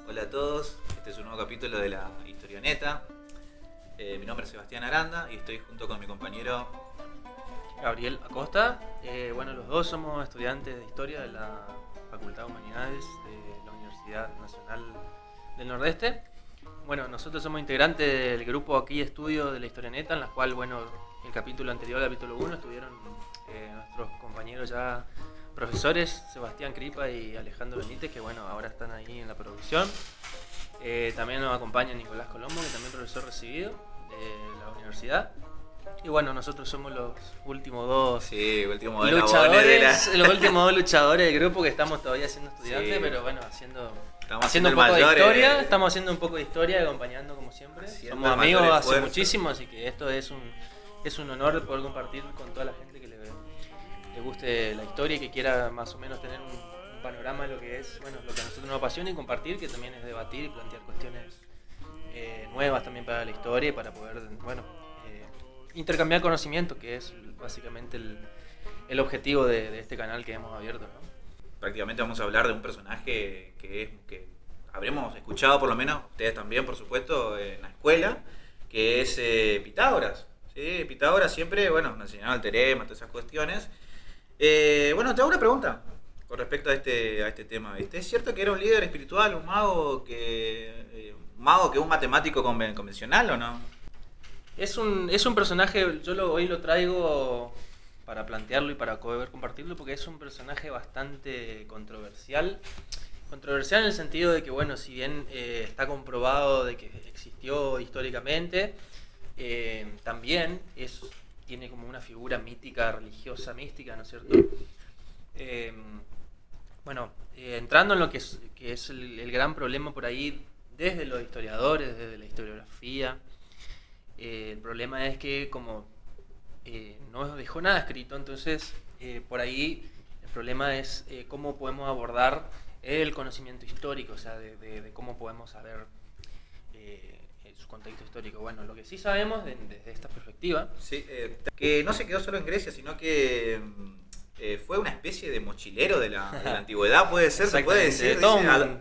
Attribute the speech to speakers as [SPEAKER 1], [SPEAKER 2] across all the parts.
[SPEAKER 1] Hola a todos, este es un nuevo capítulo de la Historioneta. Mi nombre es Sebastián Aranda y estoy junto con mi compañero.
[SPEAKER 2] Gabriel Acosta. Bueno, los dos somos estudiantes de Historia de la Facultad de Humanidades de la Universidad Nacional del Nordeste. Bueno, nosotros somos integrantes del grupo aquí de estudio de la Historioneta, en la cual, bueno, el capítulo anterior, el capítulo 1, estuvieron nuestros compañeros ya profesores, Sebastián Cripa y Alejandro Benítez, que bueno, ahora están ahí en la producción. También nos acompaña Nicolás Colombo, que también es profesor recibido de la universidad. Y bueno, nosotros somos los últimos dos
[SPEAKER 1] Último de
[SPEAKER 2] luchadores, los últimos dos luchadores del grupo que estamos todavía siendo estudiantes,
[SPEAKER 1] Sí.
[SPEAKER 2] pero bueno, haciendo
[SPEAKER 1] haciendo
[SPEAKER 2] un poco de
[SPEAKER 1] mayor,
[SPEAKER 2] historia, estamos haciendo un poco de historia, acompañando como siempre.
[SPEAKER 1] Haciendo
[SPEAKER 2] Somos
[SPEAKER 1] el mayor
[SPEAKER 2] amigos hace
[SPEAKER 1] esfuerzo.
[SPEAKER 2] muchísimo, así que esto es un honor poder compartir con toda la gente que le guste la historia y que quiera más o menos tener un panorama de lo que es, bueno, lo que a nosotros nos apasiona y compartir, que también es debatir y plantear cuestiones nuevas también para la historia y para poder, bueno, intercambiar conocimiento, que es básicamente el objetivo de este canal que hemos abierto, ¿no?
[SPEAKER 1] Prácticamente vamos a hablar de un personaje que habremos escuchado, por lo menos ustedes también, por supuesto, en la escuela, que es Pitágoras. ¿Sí? Pitágoras siempre, bueno, nos enseñaron el teorema, todas esas cuestiones. Bueno, te hago una pregunta con respecto a este tema. ¿Viste? ¿Es cierto que era un líder espiritual, un mago que un matemático convencional o no?
[SPEAKER 2] Es un personaje, hoy lo traigo para plantearlo y para poder compartirlo, porque es un personaje bastante controversial. Controversial en el sentido de que, bueno, si bien está comprobado de que existió históricamente, también tiene como una figura mítica, religiosa, mística, ¿no es cierto? Entrando en lo que es el gran problema por ahí, desde los historiadores, desde la historiografía, el problema es que como no dejó nada escrito, entonces por ahí el problema es cómo podemos abordar el conocimiento histórico, o sea, de cómo podemos saber su contexto histórico. Bueno, lo que sí sabemos desde esta perspectiva...
[SPEAKER 1] Sí, que no se quedó solo en Grecia, sino que fue una especie de mochilero de la antigüedad, puede ser, se puede decir.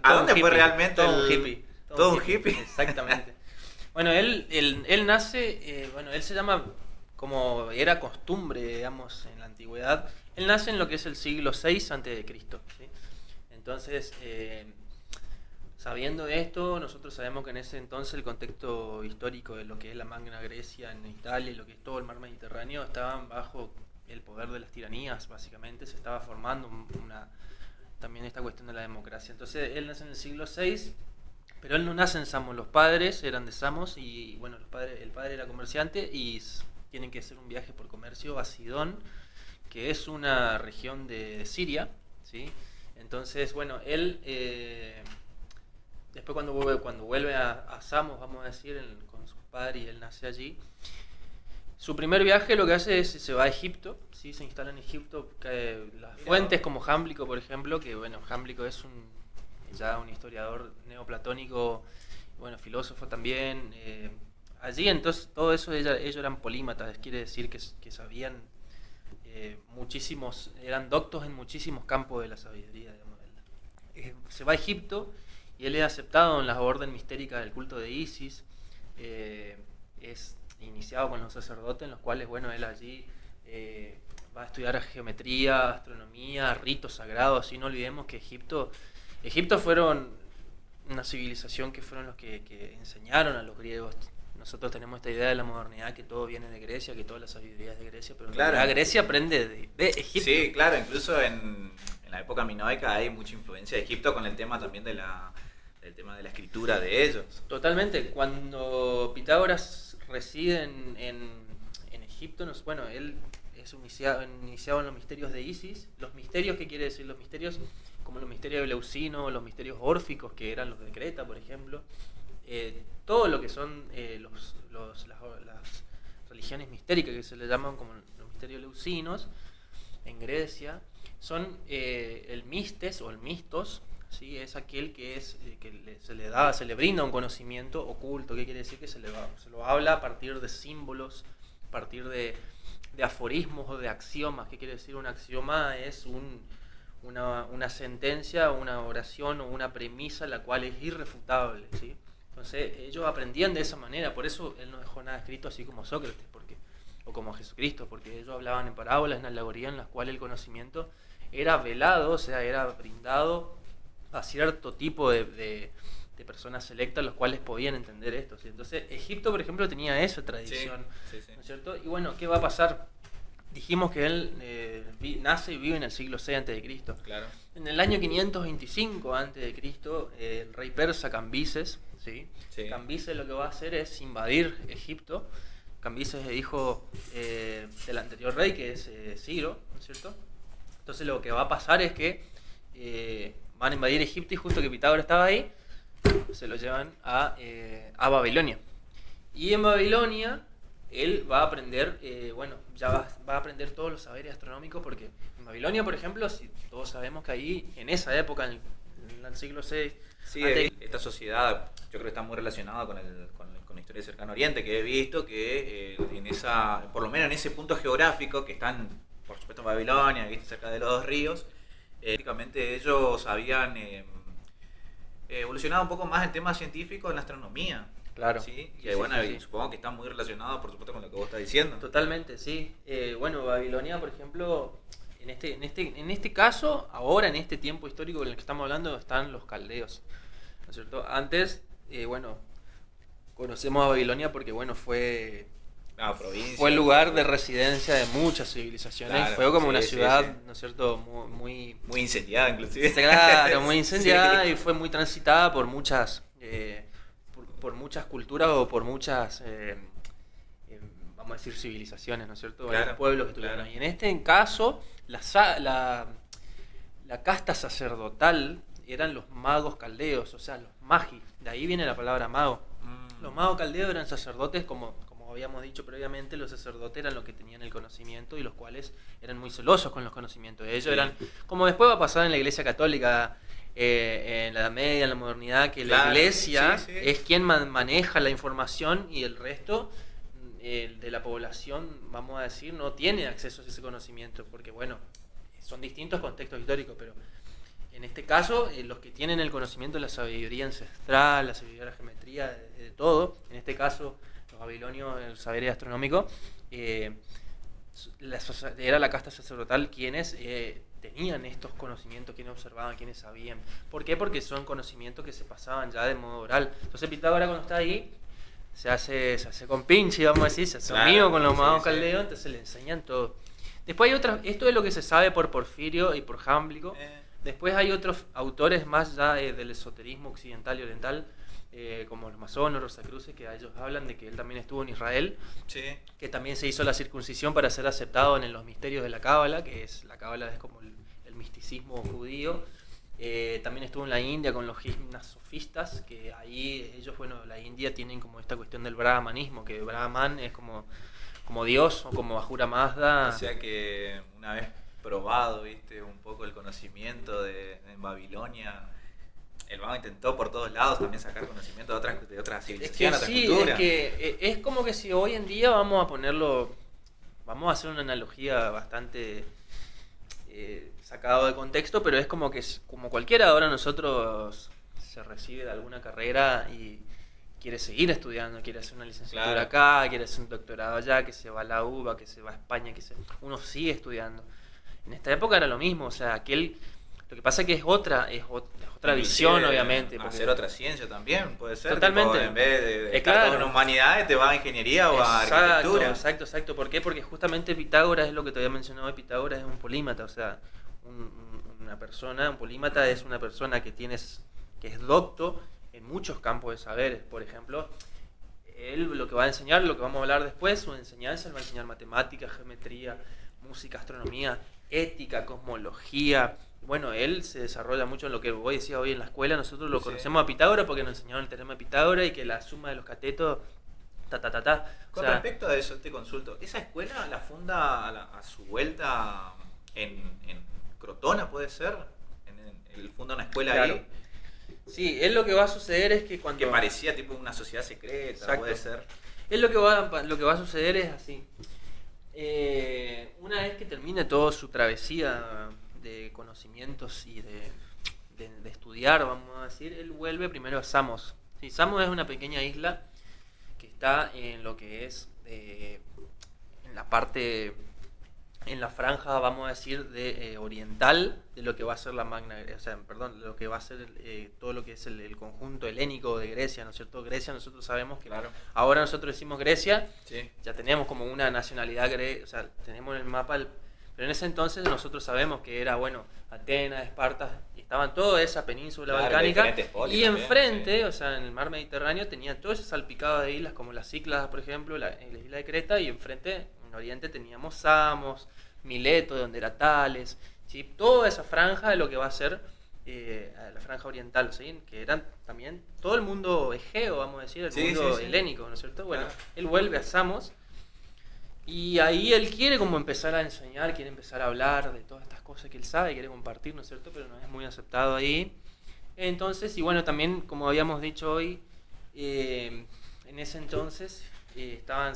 [SPEAKER 1] ¿A dónde fue realmente?
[SPEAKER 2] Todo un hippie.
[SPEAKER 1] Todo un hippie.
[SPEAKER 2] Exactamente. Bueno, él nace, él se llama, como era costumbre, digamos, en la antigüedad, él nace en lo que es el siglo VI a.C., ¿sí? Entonces, sabiendo esto, nosotros sabemos que en ese entonces el contexto histórico de lo que es la Magna Grecia en Italia y lo que es todo el mar Mediterráneo estaban bajo el poder de las tiranías, básicamente, se estaba formando también esta cuestión de la democracia. Entonces, él nace en el siglo VI. Pero él no nace en Samos, los padres eran de Samos y bueno, el padre era comerciante y tienen que hacer un viaje por comercio a Sidón, que es una región de Siria, ¿sí? Entonces, bueno, él después cuando vuelve a Samos, vamos a decir, con su padre y él nace allí, su primer viaje lo que hace es se va a Egipto, ¿sí? Se instala en Egipto, las fuentes como Jámblico, por ejemplo, que bueno, Jámblico es ya un historiador neoplatónico, bueno, filósofo también. Allí entonces todo eso ellos eran polímatas, quiere decir que sabían muchísimos, eran doctos en muchísimos campos de la sabiduría, digamos. Se va a Egipto y él es aceptado en la orden mistérica del culto de Isis, es iniciado con los sacerdotes, en los cuales, bueno, él allí va a estudiar geometría, astronomía, ritos sagrados, y no olvidemos que Egipto fueron una civilización que fueron los que enseñaron a los griegos. Nosotros tenemos esta idea de la modernidad, que todo viene de Grecia, que toda la sabiduría es de Grecia, pero en realidad Grecia aprende de Egipto.
[SPEAKER 1] Sí, claro, incluso en la época minoica hay mucha influencia de Egipto con el tema también del tema de la escritura de ellos.
[SPEAKER 2] Totalmente. Cuando Pitágoras reside en Egipto, bueno, él es iniciado en los misterios de Isis. Los misterios, ¿qué quiere decir? Los misterios como los misterios de Eleucino, los misterios órficos, que eran los de Creta, por ejemplo. Todo lo que son las religiones mistéricas, que se le llaman como los misterios leucinos, en Grecia, son el mistes o el mistos, ¿sí? Es aquel que se le brinda un conocimiento oculto. ¿Qué quiere decir? Que se lo habla a partir de símbolos, a partir de aforismos o de axiomas. ¿Qué quiere decir? Un axioma es una sentencia, una oración o una premisa la cual es irrefutable, ¿sí? Entonces ellos aprendían de esa manera, por eso él no dejó nada escrito así como Sócrates, o como Jesucristo, porque ellos hablaban en parábolas, en alegoría, en las cuales el conocimiento era velado, o sea, era brindado a cierto tipo de personas selectas, los cuales podían entender esto, ¿sí? Entonces Egipto, por ejemplo, tenía esa tradición, ¿no es cierto? Y bueno, ¿qué va a pasar? Dijimos que él nace y vive en el siglo VI a.C.
[SPEAKER 1] Claro.
[SPEAKER 2] En el año 525 a.C., el rey persa Cambises, ¿sí? Cambises lo que va a hacer es invadir Egipto. Cambises es hijo del anterior rey, que es Ciro, ¿no es cierto? Entonces lo que va a pasar es que van a invadir Egipto y justo que Pitágoras estaba ahí, se lo llevan a Babilonia. Y en Babilonia él va a aprender, va a aprender todos los saberes astronómicos, porque en Babilonia, por ejemplo, si todos sabemos que ahí, en esa época, en el siglo VI...
[SPEAKER 1] Sí, esta sociedad yo creo que está muy relacionada con la historia del Cercano Oriente, que he visto que por lo menos en ese punto geográfico, que están, por supuesto, en Babilonia, ¿viste? Cerca de los dos ríos, prácticamente ellos habían evolucionado un poco más en temas científicos en la astronomía.
[SPEAKER 2] Claro.
[SPEAKER 1] ¿Sí? Y bueno, sí. Supongo que está muy relacionado, por supuesto, con lo que vos estás diciendo.
[SPEAKER 2] Totalmente, sí. Babilonia, por ejemplo, en este caso, ahora en este tiempo histórico en el que estamos hablando, están los caldeos, ¿no es cierto? Antes, conocemos a Babilonia porque, fue el lugar de residencia de muchas civilizaciones. Claro, fue como una ciudad, ¿no es cierto?, muy
[SPEAKER 1] incendiada, inclusive.
[SPEAKER 2] Claro, muy incendiada y fue muy transitada por muchas... por muchas culturas o por muchas, vamos a decir, civilizaciones, ¿no es cierto? Claro, pueblos que tuvieron ahí. En este caso, la casta sacerdotal eran los magos caldeos, o sea, los magi. De ahí viene la palabra mago. Los magos caldeos eran sacerdotes, como habíamos dicho previamente, los sacerdotes eran los que tenían el conocimiento y los cuales eran muy celosos con los conocimientos. Ellos eran, como después va a pasar en la Iglesia Católica, en la Edad Media, en la modernidad, que la iglesia es quien maneja la información y el resto de la población, vamos a decir, no tiene acceso a ese conocimiento, porque son distintos contextos históricos, pero en este caso los que tienen el conocimiento de la sabiduría ancestral, la sabiduría de la geometría, de todo, en este caso los babilonios, el saber astronómico, era la casta sacerdotal quienes tenían estos conocimientos, quienes observaban, quienes sabían. ¿Por qué? Porque son conocimientos que se pasaban ya de modo oral. Entonces Pitágoras, cuando está ahí, se hace con pinche, vamos a decir, se hace amigo con los magos caldeos, entonces le enseñan todo. Después hay esto es lo que se sabe por Porfirio y por Jámblico. Después hay otros autores más ya del esoterismo occidental y oriental, como los masones, Rosacruces, que a ellos hablan de que él también estuvo en Israel, que también se hizo la circuncisión para ser aceptado en los misterios de la Cábala, que es la Cábala es como el misticismo judío. También estuvo en la India con los gimnasofistas, que ahí ellos, la India tienen como esta cuestión del brahmanismo, que Brahman es como Dios o como Ahura Mazda.
[SPEAKER 1] O sea que una vez probado, viste, un poco el conocimiento en Babilonia, el mago intentó por todos lados también sacar conocimiento de otras civilizaciones, otras culturas.
[SPEAKER 2] Es que es como que si hoy en día vamos a hacer una analogía bastante sacado de contexto, pero es como que como cualquiera ahora nosotros se recibe de alguna carrera y quiere seguir estudiando, quiere hacer una licenciatura acá, quiere hacer un doctorado allá, que se va a la UBA, que se va a España, uno sigue estudiando. En esta época era lo mismo, o sea, lo que pasa es que es otra visión, obviamente.
[SPEAKER 1] Hacer otra ciencia también, puede ser.
[SPEAKER 2] Totalmente.
[SPEAKER 1] Tipo, en vez de estar con humanidades, te va a ingeniería o a arquitectura.
[SPEAKER 2] Exacto. ¿Por qué? Porque justamente Pitágoras es lo que te había mencionado. Pitágoras es un polímata, o sea, un polímata es una persona que es docto en muchos campos de saberes. Por ejemplo, él lo que va a enseñar, lo que vamos a hablar después, su enseñanza, él va a enseñar matemáticas, geometría, música, astronomía, ética, cosmología. Él se desarrolla mucho en lo que vos decías hoy en la escuela. Nosotros lo conocemos a Pitágoras porque nos enseñaron el teorema de Pitágoras y que la suma de los catetos,
[SPEAKER 1] Con respecto a eso, te consulto, ¿esa escuela la funda a su vuelta en Crotona, puede ser? ¿Él funda una escuela ahí?
[SPEAKER 2] Sí, es lo que va a suceder es que cuando...
[SPEAKER 1] Que parecía tipo una sociedad secreta, puede ser.
[SPEAKER 2] Lo que va a suceder es así. Una vez que termine toda su travesía de conocimientos y de estudiar, vamos a decir, él vuelve primero a Samos. Sí, Samos es una pequeña isla que está en lo que es en la parte, en la franja, vamos a decir, de oriental de lo que va a ser la Magna, o sea, perdón, lo que va a ser todo lo que es el conjunto helénico de Grecia, ¿no es cierto? Grecia, nosotros sabemos que ahora nosotros decimos Grecia, ya tenemos como una nacionalidad, o sea, tenemos en el mapa, pero en ese entonces nosotros sabemos que era, bueno, Atenas, Esparta, y estaban toda esa península balcánica, y enfrente, o sea, en el mar Mediterráneo, tenían todo ese salpicado de islas, como las Cícladas, por ejemplo, la isla de Creta, y enfrente, en Oriente, teníamos Samos, Mileto, donde era Tales, ¿sí? Toda esa franja de lo que va a ser la franja oriental, ¿sí? Que eran también todo el mundo egeo, vamos a decir, el mundo helénico, ¿no es cierto? Bueno, él vuelve a Samos, y ahí él quiere como empezar a enseñar, quiere empezar a hablar de todas estas cosas que él sabe, quiere compartir, ¿no es cierto? Pero no es muy aceptado ahí. Entonces, y bueno, también, como habíamos dicho hoy, en ese entonces estaban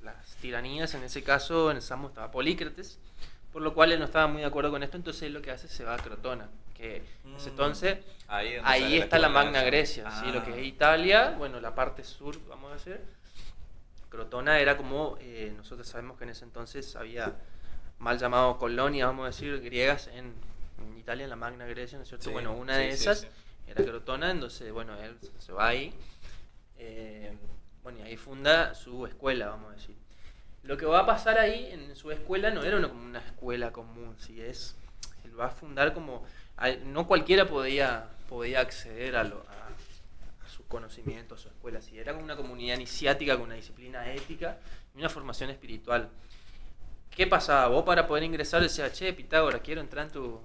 [SPEAKER 2] las tiranías, en ese caso en Samos estaba Polícrates, por lo cual él no estaba muy de acuerdo con esto, entonces él lo que hace se va a Crotona, que en ese entonces ahí está la Magna Grecia, ¿sí? Lo que es Italia, bueno, la parte sur, vamos a decir. Crotona era como, nosotros sabemos que en ese entonces había mal llamado colonias, vamos a decir, griegas en Italia, en la Magna Grecia, ¿no es cierto? Bueno, una de esas era Crotona, entonces, bueno, él se va ahí, bueno, y ahí funda su escuela, vamos a decir. Lo que va a pasar ahí en su escuela no era como una escuela común, ¿sí? Él va a fundar como, no cualquiera podía acceder a sus conocimientos, a su escuela, ¿sí? Era como una comunidad iniciática con una disciplina ética y una formación espiritual. ¿Qué pasaba? Vos para poder ingresar decías, che, Pitágoras, quiero entrar en tu...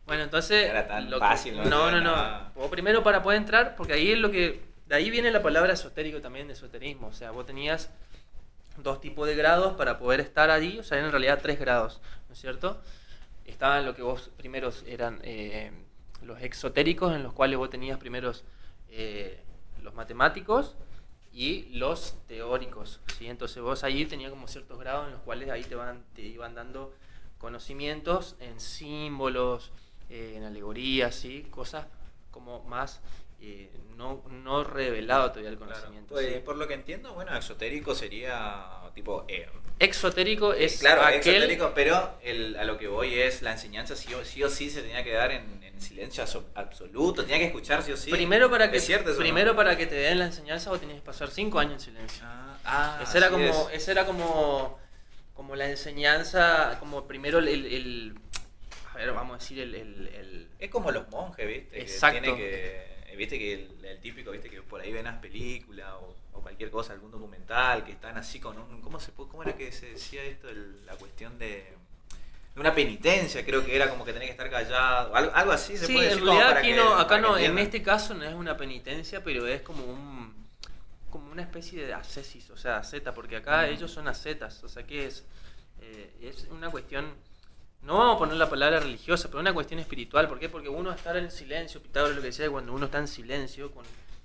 [SPEAKER 2] Bueno, entonces...
[SPEAKER 1] Era tan fácil,
[SPEAKER 2] no. Vos primero para poder entrar, porque ahí es lo que... De ahí viene la palabra esotérico también, de esoterismo. O sea, vos tenías 2 tipos de grados para poder estar allí, o sea, en realidad 3 grados, ¿no es cierto? Estaban lo que vos primeros eran los exotéricos, en los cuales vos tenías primeros los matemáticos y los teóricos, ¿sí? Entonces vos allí tenías como ciertos grados en los cuales ahí te iban dando conocimientos en símbolos, en alegorías, ¿sí? Cosas como más no revelado todavía el conocimiento.
[SPEAKER 1] Claro. Pues,
[SPEAKER 2] ¿sí?
[SPEAKER 1] por lo que entiendo, bueno, exotérico sería tipo...
[SPEAKER 2] exotérico es
[SPEAKER 1] claro,
[SPEAKER 2] aquel...
[SPEAKER 1] exotérico, pero a lo que voy es la enseñanza sí o sí se tenía que dar en silencio absoluto, tenía que escuchar sí o sí.
[SPEAKER 2] Primero para que,
[SPEAKER 1] ¿Es cierto eso,
[SPEAKER 2] primero
[SPEAKER 1] no?
[SPEAKER 2] para que te den la enseñanza vos tenías que pasar 5 años en silencio.
[SPEAKER 1] Esa
[SPEAKER 2] era como la enseñanza, como primero a ver, vamos a decir
[SPEAKER 1] Es como los monjes, ¿viste?
[SPEAKER 2] Exacto.
[SPEAKER 1] Viste que el típico, viste que por ahí ven las películas o cualquier cosa, algún documental, que están así con un... ¿Cómo era que se decía esto? La cuestión de una penitencia, creo que era como que tenía que estar callado, algo así se puede decir.
[SPEAKER 2] Sí, en realidad aquí no, acá no, en este caso no es una penitencia, pero es como una especie de ascesis, o sea, asceta, porque acá ellos son ascetas, o sea, ¿qué es? Es una cuestión, no vamos a poner la palabra religiosa, pero una cuestión espiritual. ¿Por qué? Porque uno estar en silencio, Pitágoras lo que decía, cuando uno está en silencio,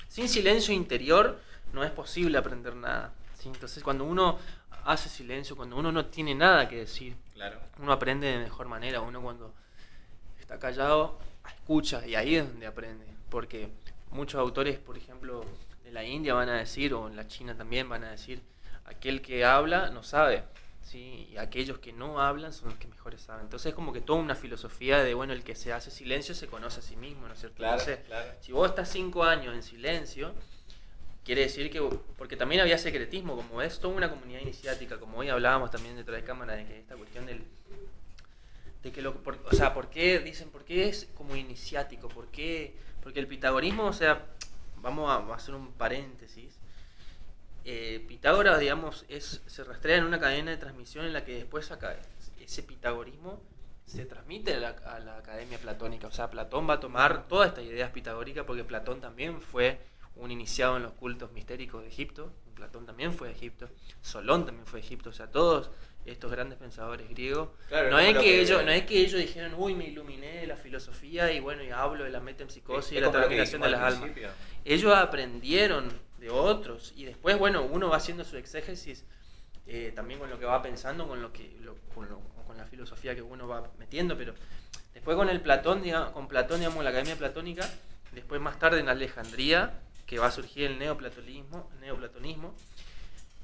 [SPEAKER 2] sin silencio interior, no es posible aprender nada, ¿sí? Entonces cuando uno hace silencio, cuando uno no tiene nada que decir,
[SPEAKER 1] claro,
[SPEAKER 2] uno aprende de mejor manera. Uno cuando está callado, escucha, y ahí es donde aprende. Porque muchos autores, por ejemplo, de la India van a decir, o en la China también van a decir, aquel que habla no sabe, ¿sí? Y aquellos que no hablan son los que mejores saben. Entonces es como que toda una filosofía de, bueno, el que se hace silencio se conoce a sí mismo, ¿no es cierto?
[SPEAKER 1] Claro,
[SPEAKER 2] entonces,
[SPEAKER 1] claro.
[SPEAKER 2] Si vos estás 5 años en silencio, quiere decir que, porque también había secretismo, como es toda una comunidad iniciática, como hoy hablábamos también detrás de cámara, de que esta cuestión ¿por qué dicen, por qué es como iniciático? ¿Por qué? Porque el pitagorismo, o sea, vamos a hacer un paréntesis, Pitágoras, digamos, se rastrea en una cadena de transmisión en la que después acá ese pitagorismo se transmite a la academia platónica, o sea, Platón va a tomar todas estas ideas pitagóricas, porque Platón también fue un iniciado en los cultos mistéricos de Egipto, Platón también fue de Egipto, Solón también fue de Egipto, o sea, todos estos grandes pensadores griegos,
[SPEAKER 1] claro,
[SPEAKER 2] no es que ellos dijeron, uy, me iluminé de la filosofía y bueno, y hablo de la metempsicosis y de la transmigración de las almas. Ellos aprendieron de otros y después, bueno, uno va haciendo su exégesis también con lo que va pensando, con con la filosofía que uno va metiendo, pero después con Platón, digamos, la Academia Platónica, después más tarde en Alejandría, que va a surgir el neoplatonismo,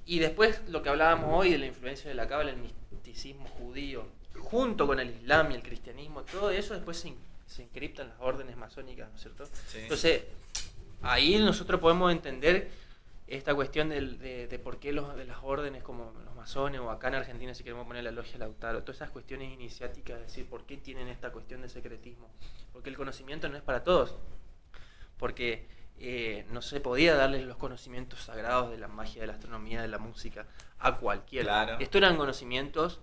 [SPEAKER 2] y después lo que hablábamos hoy de la influencia de la cábala, el misticismo judío, junto con el islam y el cristianismo, todo eso después se encripta en las órdenes masónicas, ¿no es cierto?
[SPEAKER 1] Sí.
[SPEAKER 2] Entonces, ahí nosotros podemos entender esta cuestión de por qué de las órdenes como los masones, o acá en Argentina si queremos poner la logia Lautaro, todas esas cuestiones iniciáticas, es decir, por qué tienen esta cuestión de secretismo, porque el conocimiento no es para todos, porque no se podía darles los conocimientos sagrados de la magia, de la astronomía, de la música a cualquiera.
[SPEAKER 1] Claro.
[SPEAKER 2] Estos eran conocimientos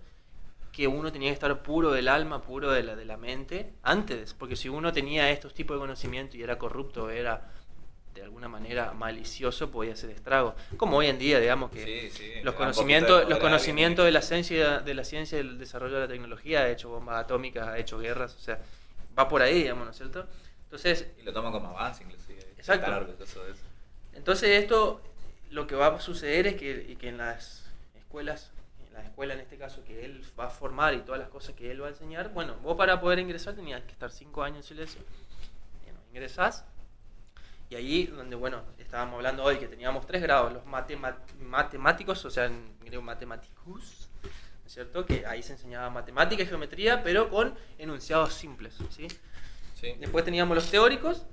[SPEAKER 2] que uno tenía que estar puro del alma, puro de la mente, antes, porque si uno tenía estos tipos de conocimiento y era corrupto, era de alguna manera malicioso, podía hacer estragos. Como hoy en día, digamos que los conocimientos de la ciencia y del desarrollo de la tecnología ha hecho bombas atómicas, ha hecho guerras, o sea, va por ahí, digamos, ¿no es cierto? Entonces,
[SPEAKER 1] y lo toman como avance, inclusive.
[SPEAKER 2] Exacto. Entonces esto, lo que va a suceder es que en las escuelas, la escuela en este caso que él va a formar y todas las cosas que él va a enseñar, bueno, vos para poder ingresar tenías que estar 5 años en silencio. Ingresás, y allí donde, bueno, estábamos hablando hoy que teníamos 3 grados, los matemáticos, o sea, en griego matematicus, ¿no es cierto? Que ahí se enseñaba matemática y geometría, pero con enunciados simples, ¿sí?
[SPEAKER 1] Sí.
[SPEAKER 2] Después teníamos los teóricos,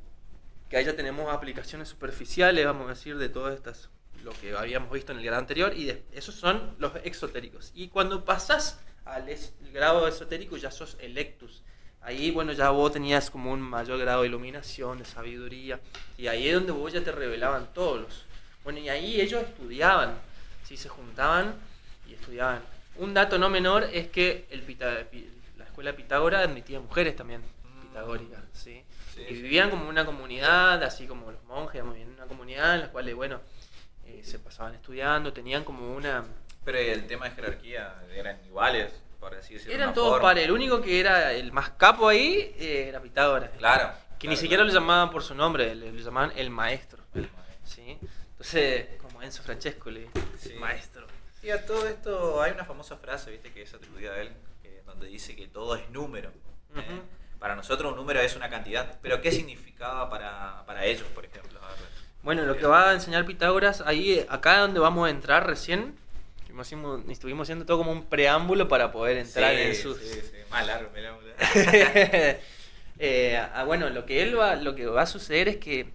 [SPEAKER 2] que ahí ya tenemos aplicaciones superficiales, vamos a decir, de todas estas, lo que habíamos visto en el grado anterior, y esos son los exotéricos. Y cuando pasás al grado esotérico ya sos electus. Ahí, bueno, ya vos tenías como un mayor grado de iluminación, de sabiduría, y ahí es donde vos ya te revelaban todos los... Bueno, y ahí ellos estudiaban, ¿sí? Se juntaban y estudiaban. Un dato no menor es que la escuela de Pitágoras admitía mujeres también, pitagóricas, ¿sí?
[SPEAKER 1] Sí,
[SPEAKER 2] Y vivían como una comunidad, así como los monjes, digamos, en una comunidad en la cual, bueno, se pasaban estudiando, tenían como una...
[SPEAKER 1] Pero el tema de jerarquía, ¿eran iguales, por así decirlo?
[SPEAKER 2] Eran todos pares, el único que era el más capo ahí era Pitágoras.
[SPEAKER 1] Claro.
[SPEAKER 2] Que ni siquiera lo llamaban por su nombre, le llamaban el maestro.
[SPEAKER 1] El maestro.
[SPEAKER 2] ¿Sí? Entonces, como Enzo Francesco,
[SPEAKER 1] Sí.
[SPEAKER 2] maestro.
[SPEAKER 1] Y a todo esto hay una famosa frase, viste, que es atribuida a él, donde dice que todo es número.
[SPEAKER 2] Ujú.
[SPEAKER 1] Para nosotros un número es una cantidad, pero ¿qué significaba para ellos, por ejemplo? A ver.
[SPEAKER 2] Bueno, lo que va a enseñar Pitágoras, ahí, acá donde vamos a entrar recién, estuvimos haciendo todo como un preámbulo para poder entrar en sus...
[SPEAKER 1] Sí, más largo, mirá.
[SPEAKER 2] Bueno, lo que va a suceder es que,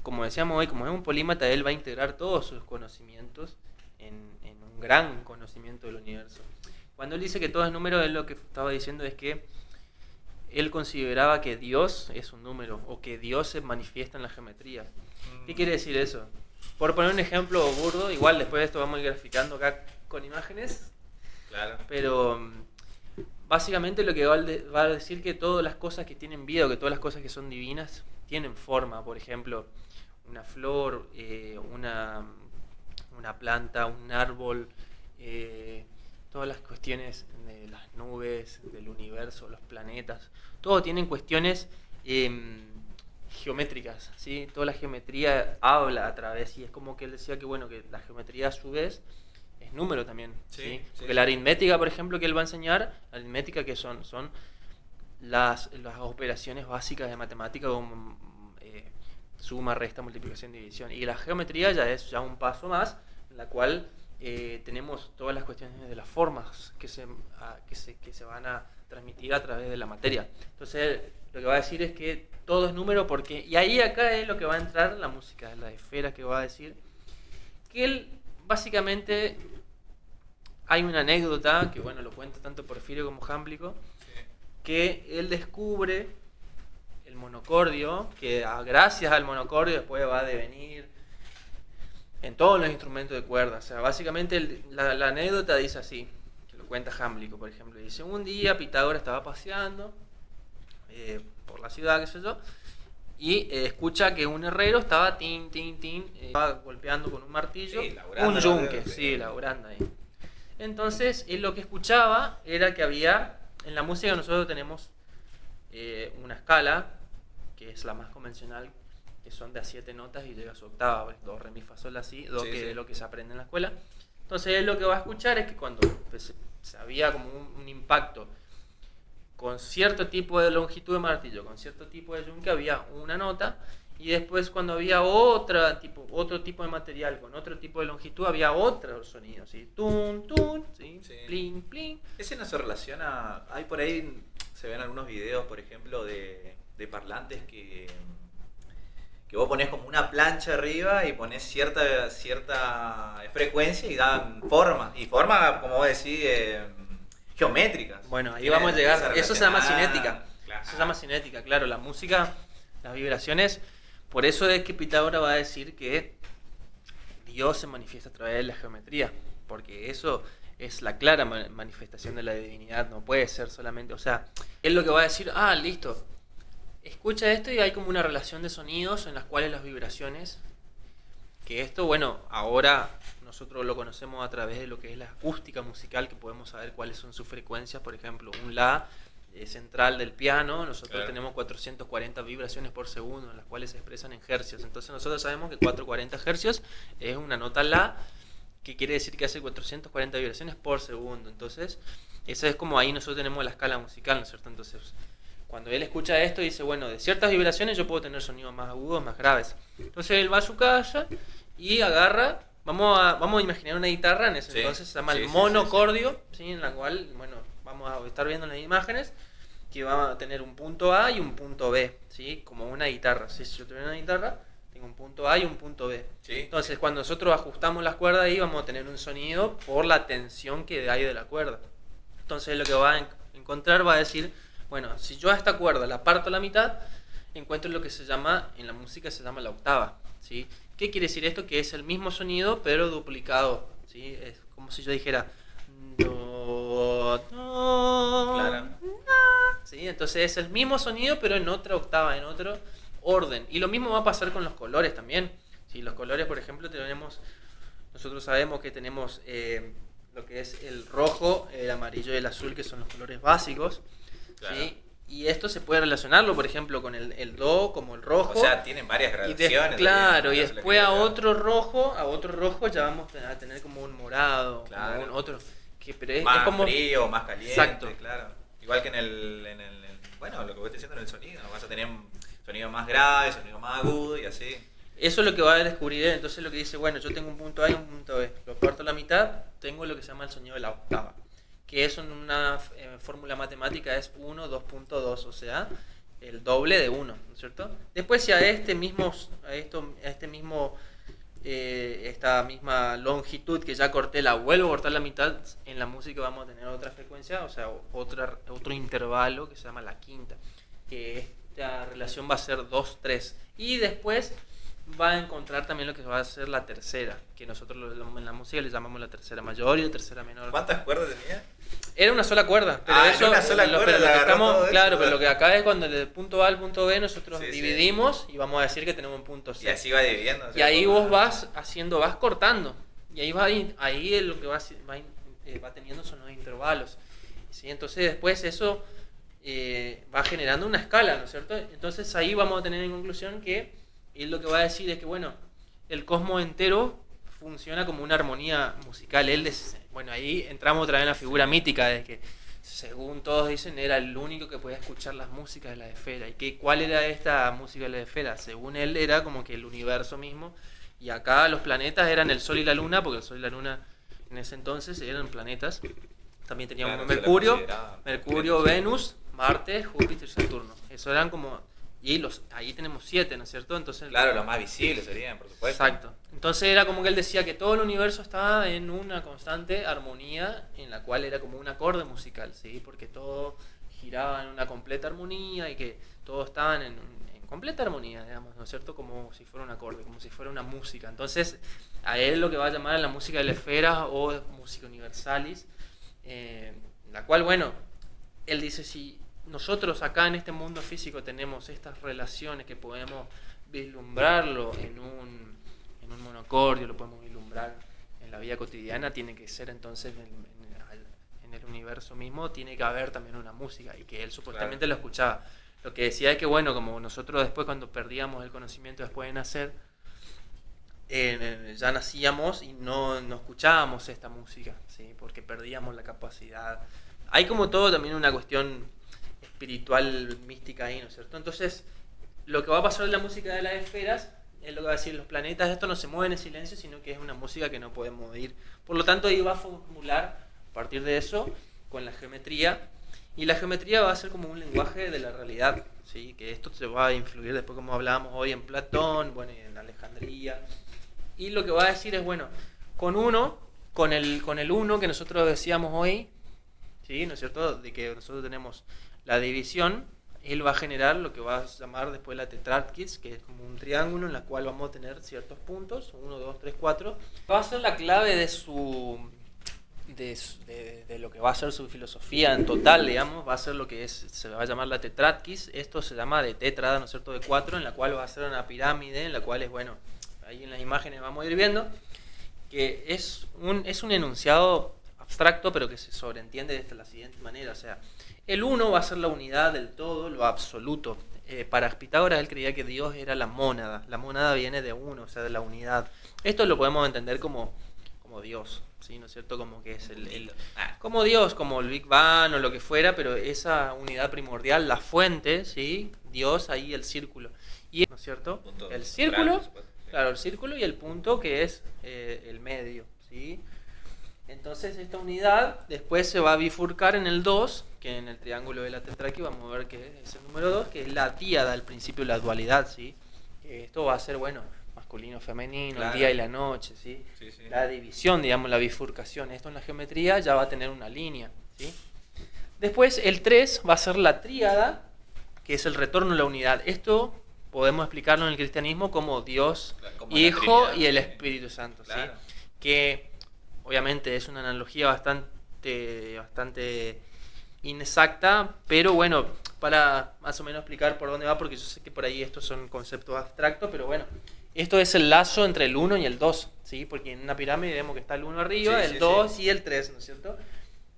[SPEAKER 2] como decíamos hoy, como es un polímata, él va a integrar todos sus conocimientos en un gran conocimiento del universo. Cuando él dice que todo es número, él lo que estaba diciendo es que él consideraba que Dios es un número, o que Dios se manifiesta en la geometría. ¿Qué quiere decir eso? Por poner un ejemplo burdo, igual después de esto vamos a ir graficando acá con imágenes,
[SPEAKER 1] Claro.
[SPEAKER 2] pero básicamente lo que va a decir que todas las cosas que tienen vida, o que todas las cosas que son divinas, tienen forma. Por ejemplo, una flor, una planta, un árbol, todas las cuestiones de las nubes, del universo, los planetas, todo tienen cuestiones geométricas, ¿sí? Toda la geometría habla a través, y es como que él decía que, bueno, que la geometría a su vez es número también, ¿sí?
[SPEAKER 1] Sí,
[SPEAKER 2] Porque
[SPEAKER 1] sí.
[SPEAKER 2] la aritmética, por ejemplo, que él va a enseñar, la aritmética que son las operaciones básicas de matemática como suma, resta, multiplicación, división, y la geometría ya es un paso más, en la cual tenemos todas las cuestiones de las formas que se van a transmitir a través de la materia. Entonces, lo que va a decir es que todo es número, porque, y ahí acá es lo que va a entrar la música, la esfera, que va a decir que él básicamente, hay una anécdota que, bueno, lo cuenta tanto Porfirio como Jámblico, que él descubre el monocordio, que gracias al monocordio después va a devenir en todos los instrumentos de cuerda. O sea, básicamente la anécdota dice así, que lo cuenta Jámblico, por ejemplo. Dice, un día Pitágoras estaba paseando por la ciudad, qué sé yo, y escucha que un herrero estaba estaba golpeando con un martillo,
[SPEAKER 1] Sí, laburando,
[SPEAKER 2] un yunque,
[SPEAKER 1] sí.
[SPEAKER 2] sí, laburando ahí. Entonces, él lo que escuchaba era que había, en la música nosotros tenemos una escala, que es la más convencional, que son de a 7 notas y llega a su octava, pues, do, re, mi, fa, sol, la, si, do,
[SPEAKER 1] Sí,
[SPEAKER 2] que
[SPEAKER 1] sí.
[SPEAKER 2] es lo que se aprende en la escuela. Entonces él lo que va a escuchar es que cuando había como un impacto con cierto tipo de longitud de martillo, con cierto tipo de yunque, había una nota, y después cuando había otro tipo de material con otro tipo de longitud, había otro sonido, ¿sí? Tun, tun, ¿sí?
[SPEAKER 1] Sí.
[SPEAKER 2] Plin, plin.
[SPEAKER 1] Ese no se relaciona. Hay por ahí, se ven algunos videos, por ejemplo, de parlantes que vos ponés como una plancha arriba y ponés cierta frecuencia y dan formas. Y formas, como vos decís, geométricas.
[SPEAKER 2] Bueno, ahí
[SPEAKER 1] Tiene
[SPEAKER 2] vamos a llegar.
[SPEAKER 1] esa
[SPEAKER 2] Eso se llama
[SPEAKER 1] relación.
[SPEAKER 2] cinética.
[SPEAKER 1] Claro.
[SPEAKER 2] Eso se llama cinética, claro. La música, las vibraciones. Por eso es que Pitágoras va a decir que Dios se manifiesta a través de la geometría. Porque eso es la clara manifestación de la divinidad. No puede ser solamente. O sea, él lo que va a decir, listo. Escucha esto y hay como una relación de sonidos en las cuales las vibraciones. Que esto, bueno, ahora nosotros lo conocemos a través de lo que es la acústica musical, que podemos saber cuáles son sus frecuencias. Por ejemplo, un La central del piano, nosotros tenemos 440 vibraciones por segundo, en las cuales se expresan en hercios. Entonces nosotros sabemos que 440 hercios es una nota La, que quiere decir que hace 440 vibraciones por segundo. Entonces, eso es como ahí nosotros tenemos la escala musical, ¿no es cierto? Entonces, cuando él escucha esto, dice, bueno, de ciertas vibraciones yo puedo tener sonidos más agudos, más graves. Entonces él va a su casa y agarra, vamos a imaginar una guitarra, en ese entonces se llama el monocordio, ¿sí? En la cual, bueno, vamos a estar viendo las imágenes, que va a tener un punto A y un punto B, ¿sí? Como una guitarra. ¿Sí? Si yo tuviera una guitarra, tengo un punto A y un punto B.
[SPEAKER 1] Sí.
[SPEAKER 2] Entonces, cuando nosotros ajustamos las cuerdas ahí, vamos a tener un sonido por la tensión que hay de la cuerda. Entonces, lo que va a encontrar va a decir, bueno, si yo a esta cuerda la parto a la mitad, encuentro lo que se llama, en la música se llama la octava, ¿sí? ¿Qué quiere decir esto? Que es el mismo sonido, pero duplicado, ¿sí? Es como si yo dijera do, do,
[SPEAKER 1] Claro.
[SPEAKER 2] na, ¿sí? Entonces es el mismo sonido, pero en otra octava, en otro orden. Y lo mismo va a pasar con los colores también. ¿Sí? Los colores, por ejemplo, nosotros sabemos que tenemos lo que es el rojo, el amarillo y el azul, que son los colores básicos.
[SPEAKER 1] Claro.
[SPEAKER 2] ¿Sí? Y esto se puede relacionarlo, por ejemplo, con el do, como el rojo.
[SPEAKER 1] O sea, tienen varias gradaciones.
[SPEAKER 2] Claro, y después a otro rojo ya vamos a tener como un morado,
[SPEAKER 1] claro,
[SPEAKER 2] como un otro. Pero es
[SPEAKER 1] más
[SPEAKER 2] como
[SPEAKER 1] frío, más caliente.
[SPEAKER 2] Exacto.
[SPEAKER 1] Claro. Igual que bueno, lo que vos estás diciendo en el sonido. Vas a tener sonido más grave, sonido más agudo y así.
[SPEAKER 2] Eso es lo que va a descubrir él. Entonces lo que dice, bueno, yo tengo un punto A y un punto B. Lo parto a la mitad, tengo lo que se llama el sonido de la octava. Que eso en una fórmula matemática es 1, 2.2, o sea, el doble de 1, ¿no es cierto? Después si esta misma longitud que ya corté la vuelvo a cortar la mitad, en la música vamos a tener otra frecuencia, o sea, otro intervalo que se llama la quinta, que esta relación va a ser 2, 3, y después va a encontrar también lo que va a ser la tercera, que nosotros en la música le llamamos la tercera mayor y la tercera menor.
[SPEAKER 1] ¿Cuántas cuerdas tenía?
[SPEAKER 2] Era una sola cuerda, pero eso
[SPEAKER 1] una sola cuerda,
[SPEAKER 2] pero lo que estamos, claro,
[SPEAKER 1] eso,
[SPEAKER 2] pero lo que acá es cuando del punto A al punto B nosotros
[SPEAKER 1] sí,
[SPEAKER 2] dividimos y vamos a decir que tenemos un punto C.
[SPEAKER 1] Y así va dividiendo.
[SPEAKER 2] Y ahí vos vas cortando. Y ahí es lo que va teniendo son los intervalos. ¿Sí? Entonces después eso va generando una escala, ¿no es cierto? Entonces ahí vamos a tener en conclusión que él lo que va a decir es que, bueno, el cosmos entero funciona como una armonía musical. Bueno, ahí entramos otra vez en la figura mítica de que, según todos dicen, era el único que podía escuchar las músicas de la esfera. ¿Y cuál era esta música de la esfera? Según él, era como que el universo mismo. Y acá los planetas eran el Sol y la Luna, porque el Sol y la Luna en ese entonces eran planetas. También teníamos Mercurio, Venus, Marte, Júpiter y Saturno. Eso eran como... Y ahí tenemos 7, ¿no es cierto? Entonces,
[SPEAKER 1] claro, los más visibles serían, por supuesto.
[SPEAKER 2] Exacto. Entonces era como que él decía que todo el universo estaba en una constante armonía, en la cual era como un acorde musical, ¿sí? Porque todo giraba en una completa armonía y que todos estaban en completa armonía, digamos, ¿no es cierto? Como si fuera un acorde, como si fuera una música. Entonces, a él lo que va a llamar la música de la esfera o música universalis, la cual, bueno, él dice, si nosotros acá en este mundo físico tenemos estas relaciones que podemos vislumbrarlo en un monocordio, lo podemos vislumbrar en la vida cotidiana, tiene que ser entonces en el universo mismo, tiene que haber también una música, y que él supuestamente lo escuchaba. Lo que decía es que, bueno, como nosotros después cuando perdíamos el conocimiento después de nacer, ya nacíamos y no escuchábamos esta música, ¿sí? Porque perdíamos la capacidad. Hay como todo también una cuestión espiritual, mística ahí, ¿no es cierto? Entonces, lo que va a pasar en la música de las esferas es lo que va a decir los planetas, esto no se mueve en silencio, sino que es una música que no podemos oír. Por lo tanto, ahí va a formular, a partir de eso, con la geometría, y la geometría va a ser como un lenguaje de la realidad, ¿sí? Que esto se va a influir después, como hablábamos hoy, en Platón, bueno, y en Alejandría. Y lo que va a decir es, bueno, con el uno que nosotros decíamos hoy, ¿sí? ¿No es cierto? De que nosotros tenemos la división, él va a generar lo que va a llamar después la tetrarquis, que es como un triángulo en la cual vamos a tener ciertos puntos, 1, 2, 3, 4. Va a ser la clave de lo que va a ser su filosofía en total, digamos, va a ser lo que se va a llamar la tetrarquis. Esto se llama de tétrada, ¿no es cierto?, de 4, en la cual va a ser una pirámide, en la cual es, bueno, ahí en las imágenes vamos a ir viendo, que es un enunciado abstracto, pero que se sobreentiende de la siguiente manera, o sea, el uno va a ser la unidad del todo, lo absoluto. Para Pitágoras él creía que Dios era la mónada viene de uno, o sea, de la unidad. Esto lo podemos entender como Dios, ¿sí? ¿No es cierto? Como que es como Dios, como el Big Bang o lo que fuera, pero esa unidad primordial, la fuente, ¿sí? Dios, ahí el círculo. Y, ¿no es cierto? El círculo, claro, el círculo y el punto que es el medio, ¿sí? Entonces esta unidad después se va a bifurcar en el 2, que en el triángulo de la tetrarquia vamos a ver que es el número 2, que es la tíada, al principio la dualidad, ¿sí? Esto va a ser, bueno, masculino, femenino, claro, el día y la noche, ¿sí? Sí, sí. La división, digamos, la bifurcación. Esto en la geometría ya va a tener una línea, ¿sí? Después el 3 va a ser la tríada, que es el retorno a la unidad. Esto podemos explicarlo en el cristianismo como Dios, claro, como Hijo y el Espíritu Santo, claro, ¿sí? Que obviamente es una analogía bastante inexacta, pero bueno, para más o menos explicar por dónde va, porque yo sé que por ahí estos son conceptos abstractos, pero bueno, esto es el lazo entre el 1 y el 2, ¿sí? Porque en una pirámide vemos que está el 1 arriba, sí, el 2 sí, y el 3, ¿no es cierto?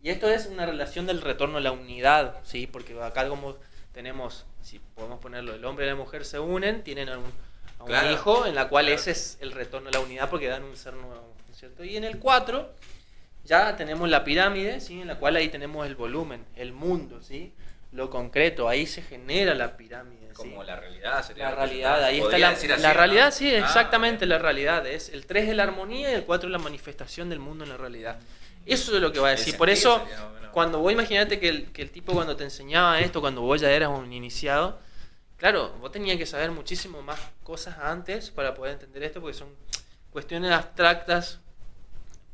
[SPEAKER 2] Y esto es una relación del retorno a la unidad, ¿sí? Porque acá como tenemos, si podemos ponerlo, el hombre y la mujer se unen, tienen a un claro, hijo, en la cual claro, ese es el retorno a la unidad porque dan un ser nuevo, ¿no es cierto? Y en el 4 ya tenemos la pirámide, ¿sí? En la cual ahí tenemos el volumen, el mundo, ¿sí? Lo concreto, ahí se genera la pirámide, ¿sí? Como la realidad sería. La realidad, ahí está la realidad, ¿no? Sí, exactamente, la realidad. Es el 3 es la armonía y el 4 es la manifestación del mundo en la realidad. Eso es lo que va a decir. Por eso, cuando vos imaginate que el tipo cuando te enseñaba esto, cuando vos ya eras un iniciado, claro, vos tenías que saber muchísimo más cosas antes para poder entender esto, porque son cuestiones abstractas,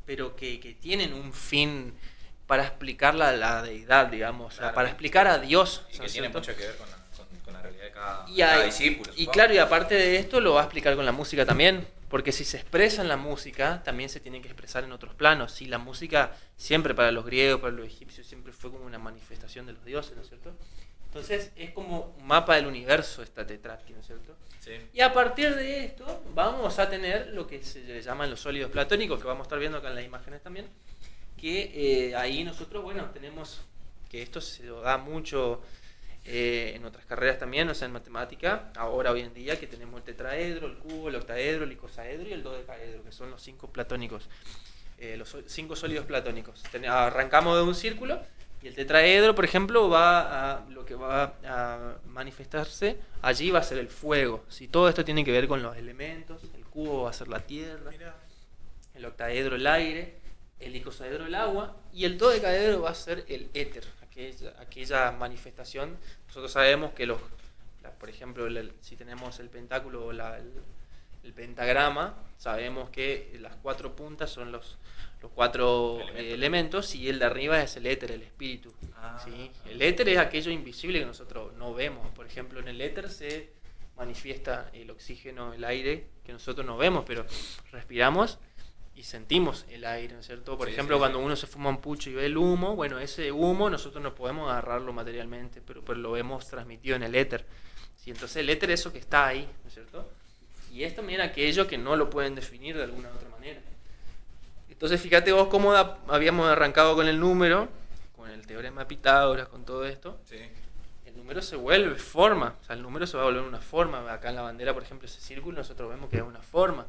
[SPEAKER 2] pero que tienen un fin para explicar la deidad, digamos, claro, o sea, para explicar a Dios.
[SPEAKER 1] Y que tiene mucho que ver con la realidad de cada discípulo.
[SPEAKER 2] Y claro, y aparte de esto lo va a explicar con la música también, porque si se expresa en la música, también se tiene que expresar en otros planos. Y la música siempre para los griegos, para los egipcios, siempre fue como una manifestación de los dioses, ¿no es cierto? Entonces es como un mapa del universo esta tetrarquia, ¿no es cierto? Sí. Y a partir de esto vamos a tener lo que se llaman los sólidos platónicos, que vamos a estar viendo acá en las imágenes también, que ahí nosotros, bueno, tenemos que esto se lo da mucho en otras carreras también, o sea, en matemática, ahora hoy en día, que tenemos el tetraedro, el cubo, el octaedro, el icosaedro y el dodecaedro, que son los 5 platónicos, los 5 sólidos platónicos. Arrancamos de un círculo y el tetraedro, por ejemplo, lo que va a manifestarse allí va a ser el fuego, ¿sí? Todo esto tiene que ver con los elementos, el cubo va a ser la tierra, el octaedro el aire, el icosaedro el agua y el dodecaedro va a ser el éter, aquella manifestación. Nosotros sabemos que por ejemplo, si tenemos el pentáculo o el pentagrama, sabemos que las 4 puntas son los 4 elementos y el de arriba es el éter, el espíritu. ¿Sí? El éter es aquello invisible que nosotros no vemos. Por ejemplo, en el éter se manifiesta el oxígeno, el aire, que nosotros no vemos, pero respiramos y sentimos el aire, ¿no es cierto? Por ejemplo, cuando uno se fuma un pucho y ve el humo, bueno, ese humo nosotros no podemos agarrarlo materialmente, pero lo vemos transmitido en el éter. ¿Sí? Entonces el éter es eso que está ahí, ¿no es cierto? Y es también aquello que no lo pueden definir de alguna otra manera. Entonces fíjate vos cómo habíamos arrancado con el número, con el teorema de Pitágoras, con todo esto. Sí. El número se vuelve forma, o sea, el número se va a volver una forma. Acá en la bandera, por ejemplo, ese círculo nosotros vemos que es una forma.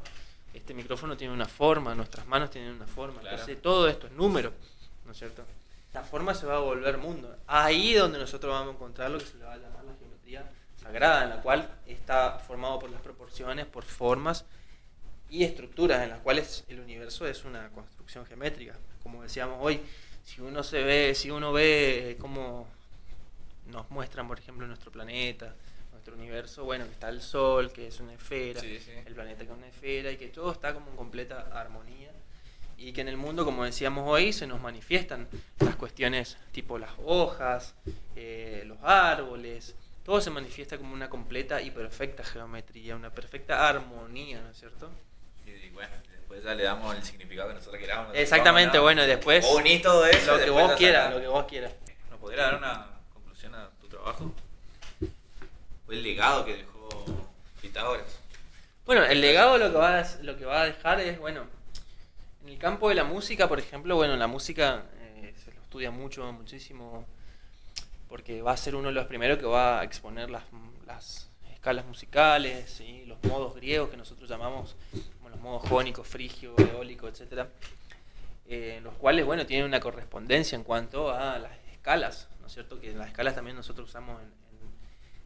[SPEAKER 2] este micrófono tiene una forma, nuestras manos tienen una forma,
[SPEAKER 1] Claro.
[SPEAKER 2] entonces todo esto es número, ¿no es cierto? La forma se va a volver mundo. Ahí es donde nosotros vamos a encontrar lo que se le va a llamar la geometría sagrada, en la cual está formado por las proporciones, por formas y estructuras, en las cuales el universo es una construcción geométrica. Como decíamos hoy, si uno ve cómo nos muestran, por ejemplo, nuestro planeta, nuestro universo, bueno, que está el Sol, que es una esfera,
[SPEAKER 1] Sí, sí.
[SPEAKER 2] el planeta que es una esfera, y que todo está como en completa armonía, y que en el mundo, como decíamos hoy, se nos manifiestan las cuestiones tipo las hojas, los árboles, todo se manifiesta como una completa y perfecta geometría, una perfecta armonía, ¿no es cierto?
[SPEAKER 1] Y bueno, después ya le damos el significado que nosotros queramos.
[SPEAKER 2] Exactamente, bueno, después
[SPEAKER 1] Vos unís todo eso.
[SPEAKER 2] lo que
[SPEAKER 1] después
[SPEAKER 2] vos
[SPEAKER 1] ya
[SPEAKER 2] quieras,
[SPEAKER 1] sacás.
[SPEAKER 2] lo que vos quieras.
[SPEAKER 1] ¿Nos podría dar una conclusión a tu trabajo? ¿Fue el legado que dejó Pitágoras?
[SPEAKER 2] Bueno, el legado lo que va a dejar es, bueno, en el campo de la música, por ejemplo, bueno, la música se lo estudia muchísimo, porque va a ser uno de los primeros que va a exponer las escalas musicales, ¿sí? Los modos griegos que nosotros llamamos como los modos jónico, frigio, eólico, etcétera, en los cuales, bueno, tienen una correspondencia en cuanto a las escalas, ¿no es cierto? Que las escalas también nosotros usamos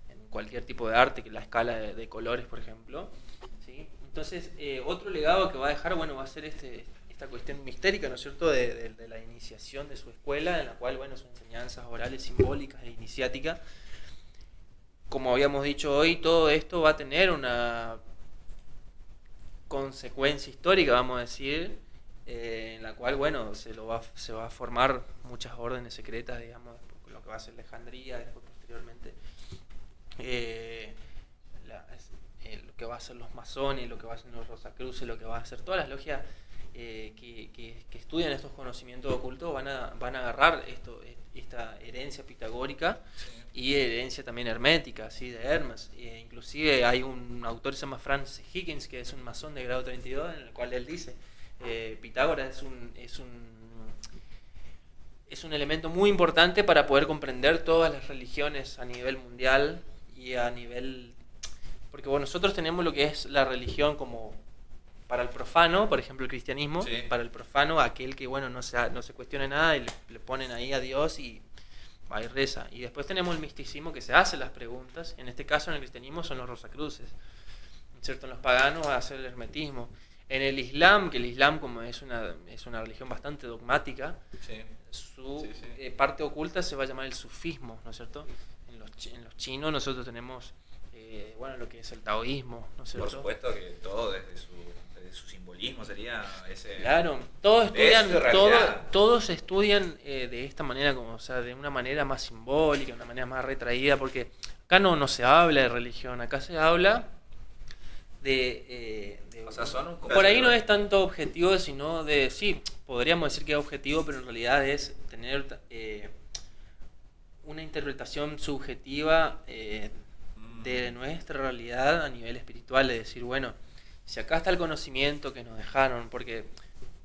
[SPEAKER 2] en cualquier tipo de arte, que la escala de colores, por ejemplo, ¿sí? Entonces, otro legado que va a dejar, bueno, va a ser esta cuestión mistérica, ¿no es cierto?, de la iniciación de su escuela, en la cual, bueno, son enseñanzas orales simbólicas e iniciáticas. Como habíamos dicho hoy, todo esto va a tener una consecuencia histórica, vamos a decir, en la cual, bueno, se va a formar muchas órdenes secretas, digamos, lo que va a ser Alejandría, después posteriormente lo que va a ser los masones, lo que va a ser los Rosacruces, lo que va a ser todas las logias que estudian estos conocimientos ocultos van a agarrar esta herencia pitagórica y herencia también hermética, ¿sí? De Hermes. Inclusive hay un autor que se llama Francis Higgins, que es un masón de grado 32, en el cual él dice Pitágoras es un elemento muy importante para poder comprender todas las religiones a nivel mundial y a nivel... Porque bueno, nosotros tenemos lo que es la religión como para el profano, por ejemplo el cristianismo,
[SPEAKER 1] Sí.
[SPEAKER 2] para el profano, aquel que bueno no se cuestione nada y le ponen ahí a Dios y va y reza. Y después tenemos el misticismo que se hace las preguntas, en este caso en el cristianismo son los Rosacruces, ¿cierto? En los paganos va a ser el hermetismo. En el Islam, que el Islam como es una religión bastante dogmática,
[SPEAKER 1] Sí.
[SPEAKER 2] su
[SPEAKER 1] Sí.
[SPEAKER 2] parte oculta se va a llamar el sufismo, ¿no es cierto? En los chinos nosotros tenemos bueno, lo que es el taoísmo, ¿no es cierto?
[SPEAKER 1] Por supuesto que todo desde su simbolismo sería ese...
[SPEAKER 2] Claro, todos
[SPEAKER 1] de
[SPEAKER 2] estudian,
[SPEAKER 1] su realidad.
[SPEAKER 2] todos estudian de esta manera, como, o sea, de una manera más simbólica, de una manera más retraída, porque acá no se habla de religión, acá se habla de
[SPEAKER 1] O sea, son un
[SPEAKER 2] por ahí no es tanto objetivo, sino de, sí, podríamos decir que es objetivo, pero en realidad es tener una interpretación subjetiva de nuestra realidad a nivel espiritual, de decir, bueno, si acá está el conocimiento que nos dejaron, porque,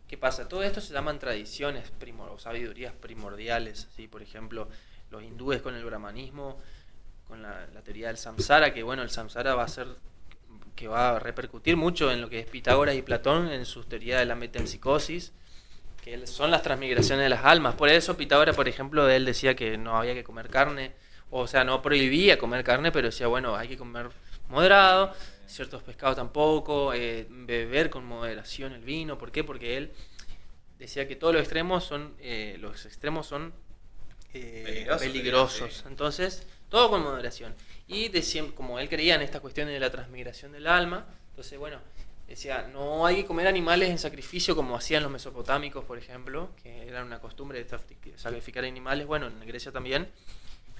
[SPEAKER 2] ¿qué pasa? Todo esto se llaman tradiciones o sabidurías primordiales, ¿sí? Por ejemplo, los hindúes con el brahmanismo, con la teoría del samsara, que bueno, el samsara va a ser que va a repercutir mucho en lo que es Pitágoras y Platón en sus teorías de la metempsicosis, que son las transmigraciones de las almas. Por eso Pitágoras, por ejemplo, él decía que no había que comer carne, o sea, no prohibía comer carne, pero decía, bueno, hay que comer moderado, ciertos pescados tampoco, beber con moderación el vino. ¿Por qué? Porque él decía que todos los extremos son peligrosos.
[SPEAKER 1] Sí.
[SPEAKER 2] Entonces, todo con moderación. Y como él creía en esta cuestión de la transmigración del alma, entonces, bueno, decía, no hay que comer animales en sacrificio como hacían los mesopotámicos, por ejemplo, que era una costumbre de sacrificar animales, bueno, en Grecia también,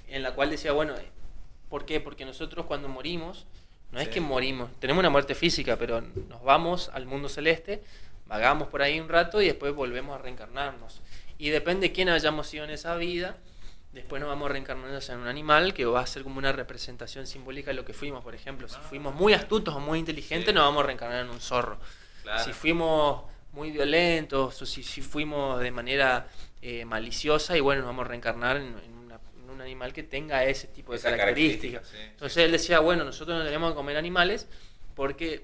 [SPEAKER 2] en la cual decía, bueno, ¿por qué? Porque nosotros cuando morimos, no es que morimos, tenemos una muerte física, pero nos vamos al mundo celeste, vagamos por ahí un rato y después volvemos a reencarnarnos. Y depende de quién hayamos sido en esa vida, después nos vamos reencarnando en un animal que va a ser como una representación simbólica de lo que fuimos. Por ejemplo, si fuimos muy astutos o muy inteligentes, nos vamos a reencarnar en un zorro.
[SPEAKER 1] Claro.
[SPEAKER 2] Si fuimos muy violentos o si fuimos de manera maliciosa, y bueno, nos vamos a reencarnar en un animal que tenga ese tipo de
[SPEAKER 1] Esa
[SPEAKER 2] características.
[SPEAKER 1] característica, sí.
[SPEAKER 2] Entonces él decía, bueno, nosotros no tenemos que comer animales porque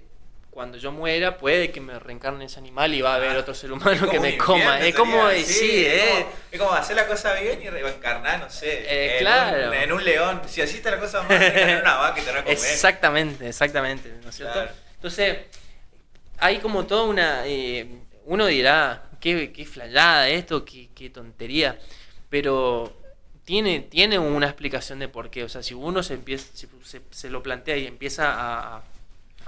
[SPEAKER 2] cuando yo muera puede que me reencarne ese animal y va a haber otro ser humano
[SPEAKER 1] como
[SPEAKER 2] que
[SPEAKER 1] un
[SPEAKER 2] me
[SPEAKER 1] infierno
[SPEAKER 2] coma. Es como,
[SPEAKER 1] sería,
[SPEAKER 2] sí,
[SPEAKER 1] es como hacer la cosa bien y reencarnar, no sé,
[SPEAKER 2] claro.
[SPEAKER 1] en un león. Si así está la cosa mal, en una vaca y te van a comer.
[SPEAKER 2] Exactamente, ¿no es cierto?
[SPEAKER 1] Claro.
[SPEAKER 2] Entonces, hay como toda una... uno dirá, qué flayada esto, qué tontería, pero tiene una explicación de por qué. O sea, si uno se lo plantea y empieza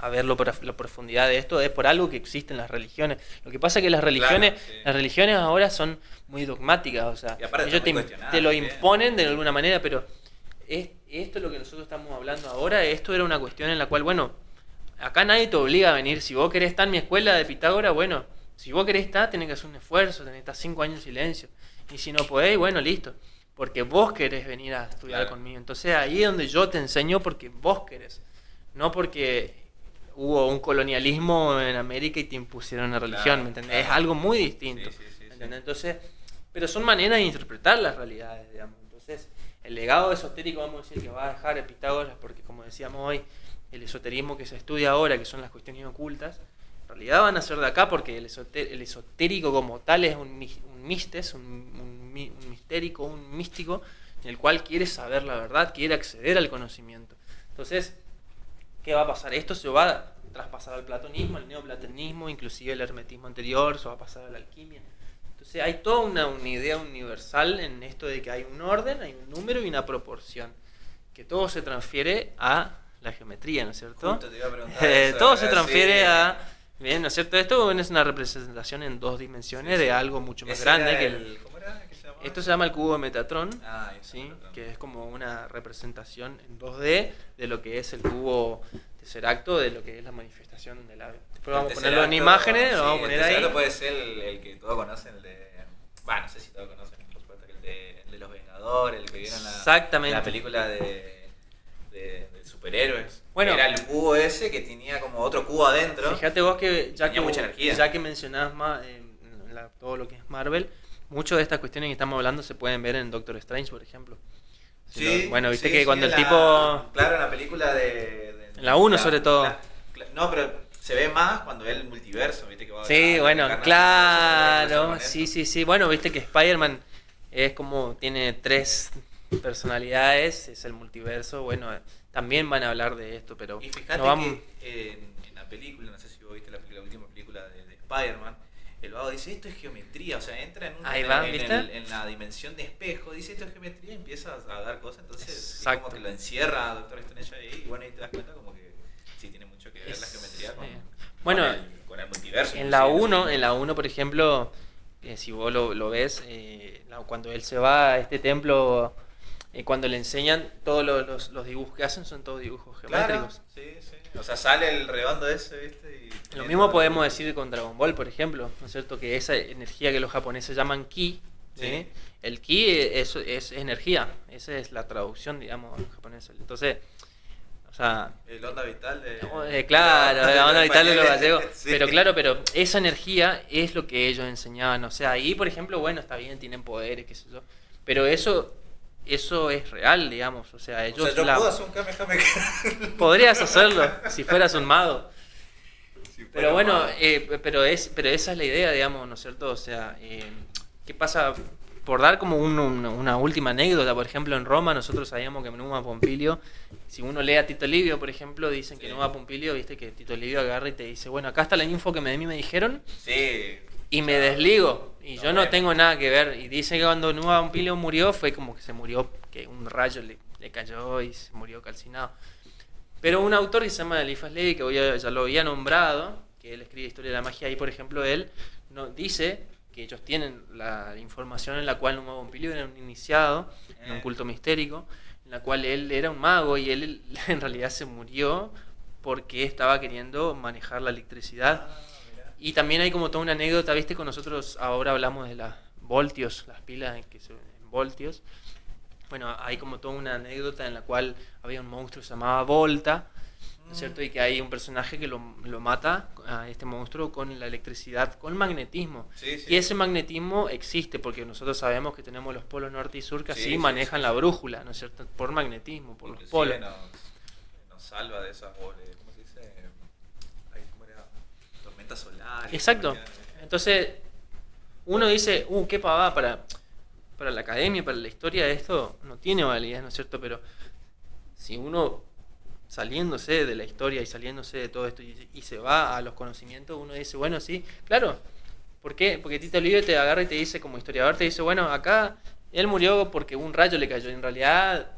[SPEAKER 2] a ver la profundidad de esto, es por algo que existen las religiones. Lo que pasa es que las religiones,
[SPEAKER 1] Claro, sí.
[SPEAKER 2] las religiones ahora son muy dogmáticas, o sea,
[SPEAKER 1] Y aparte
[SPEAKER 2] ellos
[SPEAKER 1] están muy cuestionadas
[SPEAKER 2] te lo
[SPEAKER 1] también.
[SPEAKER 2] imponen de alguna manera, pero esto es lo que nosotros estamos hablando ahora. Esto era una cuestión en la cual, bueno, acá nadie te obliga a venir. Si vos querés estar en mi escuela de Pitágoras, bueno, si vos querés estar, tenés que hacer un esfuerzo, tenés que estar 5 años en silencio. Y si no podés, bueno, listo. Porque vos querés venir a estudiar
[SPEAKER 1] Claro.
[SPEAKER 2] conmigo. Entonces ahí es donde yo te enseño porque vos querés. No porque hubo un colonialismo en América y te impusieron una religión,
[SPEAKER 1] Claro,
[SPEAKER 2] ¿me entendés?
[SPEAKER 1] claro.
[SPEAKER 2] Es algo muy distinto.
[SPEAKER 1] Sí.
[SPEAKER 2] ¿Me entendés? Entonces, pero son maneras de interpretar las realidades, digamos. Entonces, el legado esotérico, vamos a decir, que va a dejar Pitágoras, porque como decíamos hoy, el esoterismo que se estudia ahora, que son las cuestiones ocultas, en realidad van a ser de acá porque el esotérico como tal es un mistes, un mistérico, un místico, en el cual quiere saber la verdad, quiere acceder al conocimiento. Entonces, ¿qué va a pasar? Esto se va a traspasar al platonismo, al neoplatonismo, inclusive el hermetismo anterior, se va a pasar a la alquimia. Entonces hay toda una idea universal en esto de que hay un orden, hay un número y una proporción, que todo se transfiere a la geometría, ¿no es cierto?
[SPEAKER 1] Justo te iba a preguntar eso,
[SPEAKER 2] todo se
[SPEAKER 1] ¿verdad?
[SPEAKER 2] transfiere
[SPEAKER 1] Sí.
[SPEAKER 2] a... Bien, ¿no es cierto? Esto es una representación en 2 dimensiones de algo mucho más
[SPEAKER 1] Ese
[SPEAKER 2] grande
[SPEAKER 1] era
[SPEAKER 2] que
[SPEAKER 1] ¿cómo era que se llamaba?
[SPEAKER 2] esto se llama el cubo de Metatron,
[SPEAKER 1] Ah, eso,
[SPEAKER 2] ¿sí?
[SPEAKER 1] Metatron.
[SPEAKER 2] Que es como una representación en 2D de lo que es el cubo tesseracto, de lo que es la manifestación de la... Después vamos a ponerlo en imágenes, lo vamos a poner
[SPEAKER 1] el
[SPEAKER 2] ahí.
[SPEAKER 1] Tesseracto puede ser el que todos conocen, el de... Bueno, no sé si todos conocen, por supuesto, el de los Vengadores, el que viene en
[SPEAKER 2] Exactamente.
[SPEAKER 1] la película de superhéroes.
[SPEAKER 2] Bueno.
[SPEAKER 1] Era el cubo ese que tenía como otro cubo adentro.
[SPEAKER 2] Fíjate vos que
[SPEAKER 1] Tenía mucha energía.
[SPEAKER 2] ya que mencionás más todo lo que es Marvel, muchas de estas cuestiones que estamos hablando se pueden ver en Doctor Strange, por ejemplo.
[SPEAKER 1] Sí,
[SPEAKER 2] Bueno, viste
[SPEAKER 1] sí,
[SPEAKER 2] que
[SPEAKER 1] sí,
[SPEAKER 2] cuando
[SPEAKER 1] en
[SPEAKER 2] el
[SPEAKER 1] la-
[SPEAKER 2] tipo...
[SPEAKER 1] Claro, en la película
[SPEAKER 2] En la 1 sobre todo.
[SPEAKER 1] No, pero se ve más cuando es el multiverso, viste que va
[SPEAKER 2] Sí,
[SPEAKER 1] la
[SPEAKER 2] bueno,
[SPEAKER 1] reencarnación,
[SPEAKER 2] claro,
[SPEAKER 1] con eso.
[SPEAKER 2] sí. Bueno, viste que Spider-Man es como, tiene 3 personalidades, es el multiverso. Bueno, también van a hablar de esto, pero
[SPEAKER 1] Y fíjate
[SPEAKER 2] no vamos...
[SPEAKER 1] que en la película, no sé si vos viste la última película de Spider-Man, el vago dice, esto es geometría, o sea, entra
[SPEAKER 2] Ahí va, ¿viste?
[SPEAKER 1] en la dimensión de espejo, dice esto es geometría y empieza a dar cosas, entonces es
[SPEAKER 2] Exacto.
[SPEAKER 1] como que lo encierra a Doctor Strange ahí y bueno, ahí te das cuenta como que sí tiene mucho que ver la geometría con,
[SPEAKER 2] Bueno,
[SPEAKER 1] con el multiverso.
[SPEAKER 2] en la
[SPEAKER 1] inclusive,
[SPEAKER 2] 1,
[SPEAKER 1] ¿no?
[SPEAKER 2] en la 1, por ejemplo, si vos lo ves, cuando él se va a este templo, cuando le enseñan todos los dibujos que hacen son todos dibujos
[SPEAKER 1] Claro,
[SPEAKER 2] geométricos.
[SPEAKER 1] sí. O sea, sale el redondo ese, ¿viste? Y
[SPEAKER 2] Lo mismo podemos decir con Dragon Ball, por ejemplo, ¿no es cierto? Que esa energía que los japoneses llaman ki, ¿sí?
[SPEAKER 1] Sí.
[SPEAKER 2] El ki es energía, esa es la traducción, digamos, en japonés. Entonces, o sea,
[SPEAKER 1] El onda vital de...
[SPEAKER 2] claro, la onda vital de los gallegos.
[SPEAKER 1] Sí.
[SPEAKER 2] Pero esa energía es lo que ellos enseñaban. O sea, ahí, por ejemplo, bueno, está bien, tienen poderes, qué sé yo. Pero eso es real, digamos. O sea, ellos
[SPEAKER 1] O sea, yo puedo hacer un Kamehameha.
[SPEAKER 2] podrías hacerlo si fueras un mago.
[SPEAKER 1] Si fuera
[SPEAKER 2] Pero bueno,
[SPEAKER 1] malo.
[SPEAKER 2] pero esa es la idea, digamos, ¿no es cierto? O sea, ¿qué pasa? Por dar como una última anécdota, por ejemplo, en Roma nosotros sabíamos que Numa Pompilio, si uno lee a Tito Livio, por ejemplo, dicen que
[SPEAKER 1] Sí.
[SPEAKER 2] Numa Pompilio, viste que Tito Livio agarra y te dice, bueno, acá está la info que a mí me dijeron
[SPEAKER 1] Sí.
[SPEAKER 2] y me desligo y
[SPEAKER 1] No,
[SPEAKER 2] yo no tengo nada que ver. Y dice que cuando Numa Pompilio murió fue como que se murió, que un rayo le cayó y se murió calcinado. Pero un autor que se llama Eliphas Levi, que ya lo había nombrado, que él escribe Historia de la Magia, y por ejemplo él dice que ellos tienen la información en la cual Numa Pompilio era un iniciado en un culto mistérico, en la cual él era un mago y él en realidad se murió porque estaba queriendo manejar la electricidad.
[SPEAKER 1] Mirá.
[SPEAKER 2] Y también hay como toda una anécdota, viste, con nosotros ahora hablamos de las voltios, las pilas en voltios. Bueno, hay como toda una anécdota en la cual había un monstruo que se llamaba Volta, ¿no es cierto? Y que hay un personaje que lo mata a este monstruo con la electricidad, con magnetismo.
[SPEAKER 1] Sí, sí.
[SPEAKER 2] Y ese magnetismo existe porque nosotros sabemos que tenemos los polos norte y sur que
[SPEAKER 1] Sí,
[SPEAKER 2] así
[SPEAKER 1] sí,
[SPEAKER 2] manejan
[SPEAKER 1] sí,
[SPEAKER 2] la
[SPEAKER 1] sí.
[SPEAKER 2] brújula, ¿no es cierto? Por magnetismo, por los
[SPEAKER 1] Inclusive
[SPEAKER 2] polos.
[SPEAKER 1] nos salva de esas bolas, ¿cómo se dice? Ay, ¿cómo era? originales.
[SPEAKER 2] Exacto. Entonces, uno dice, qué pavada para la academia, para la historia, esto no tiene validez, ¿no es cierto? Pero si uno saliéndose de la historia y saliéndose de todo esto y se va a los conocimientos, uno dice, bueno, sí, claro. ¿Por qué? Porque Tito Livio te agarra y te dice, como historiador, te dice, bueno, acá él murió porque un rayo le cayó. En realidad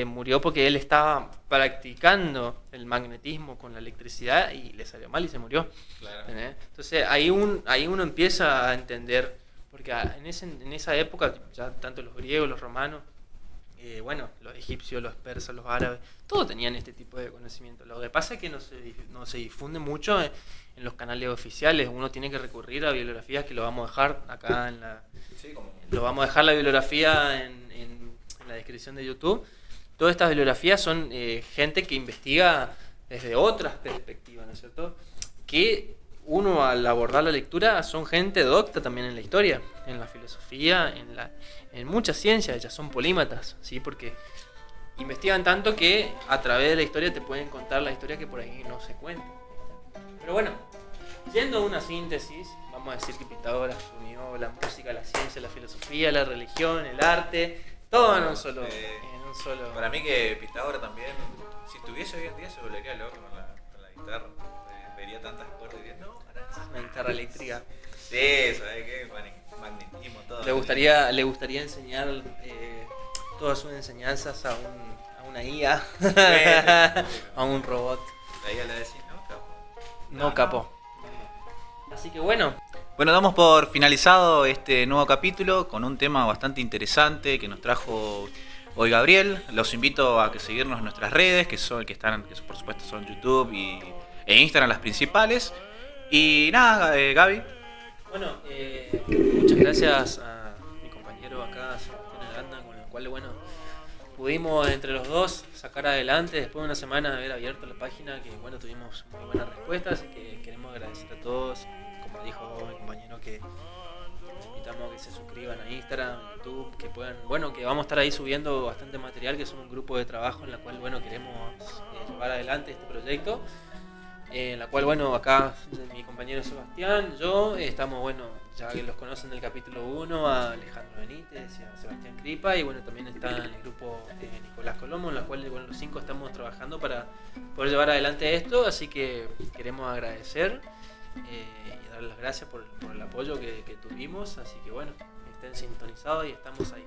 [SPEAKER 2] murió porque él estaba practicando el magnetismo con la electricidad y le salió mal y se murió.
[SPEAKER 1] Claro.
[SPEAKER 2] Entonces ahí uno empieza a entender, porque en esa época, ya tanto los griegos, los romanos, bueno, los egipcios, los persas, los árabes, todos tenían este tipo de conocimiento. Lo que pasa es que no se difunde mucho en los canales oficiales. Uno tiene que recurrir a bibliografías que lo vamos a dejar acá en la...
[SPEAKER 1] Sí, como...
[SPEAKER 2] Lo vamos a dejar la bibliografía en la descripción de YouTube. Todas estas bibliografías son gente que investiga desde otras perspectivas, ¿no es cierto? Que uno al abordar la lectura son gente docta también en la historia, en la filosofía, en muchas ciencias, ellas son polímatas, ¿sí? Porque investigan tanto que a través de la historia te pueden contar la historia que por ahí no se cuenta. Pero bueno, yendo a una síntesis, vamos a decir que Pitágoras unió la música, la ciencia, la filosofía, la religión, el arte, todo en un solo...
[SPEAKER 1] Para mí que Pitágoras también, si estuviese hoy en día, se volvería loco con la guitarra. Vería tantas cuerdas y diría, no,
[SPEAKER 2] una guitarra eléctrica.
[SPEAKER 1] Sí, ¿sabes qué? Magnetismo, todo.
[SPEAKER 2] Le gustaría enseñar todas sus enseñanzas a una IA, a un robot.
[SPEAKER 1] La IA le decís, no, capo.
[SPEAKER 2] No, capo. Así que bueno.
[SPEAKER 1] Bueno, damos por finalizado este nuevo capítulo con un tema bastante interesante que nos trajo hoy Gabriel. Los invito a que seguirnos en nuestras redes, que por supuesto son YouTube e Instagram las principales. Y nada, Gaby.
[SPEAKER 2] Bueno, muchas gracias a mi compañero acá, Sebastián Aranda, con el cual, bueno, pudimos entre los dos sacar adelante después de una semana de haber abierto la página, que bueno, tuvimos muy buenas respuestas, así que queremos agradecer a todos, como dijo mi compañero, que los invitamos a que se suscriban a Instagram, a YouTube, que puedan, bueno, que vamos a estar ahí subiendo bastante material, que somos un grupo de trabajo en la cual, bueno, queremos llevar adelante este proyecto. En la cual, bueno, acá mi compañero Sebastián, yo, estamos, bueno, ya que los conocen del capítulo 1, a Alejandro Benítez y a Sebastián Cripa, y bueno, también está en el grupo Nicolás Colomo, en la cual, bueno, los 5 estamos trabajando para poder llevar adelante esto, así que queremos agradecer y dar las gracias por el apoyo que tuvimos, así que bueno, estén sintonizados y estamos ahí.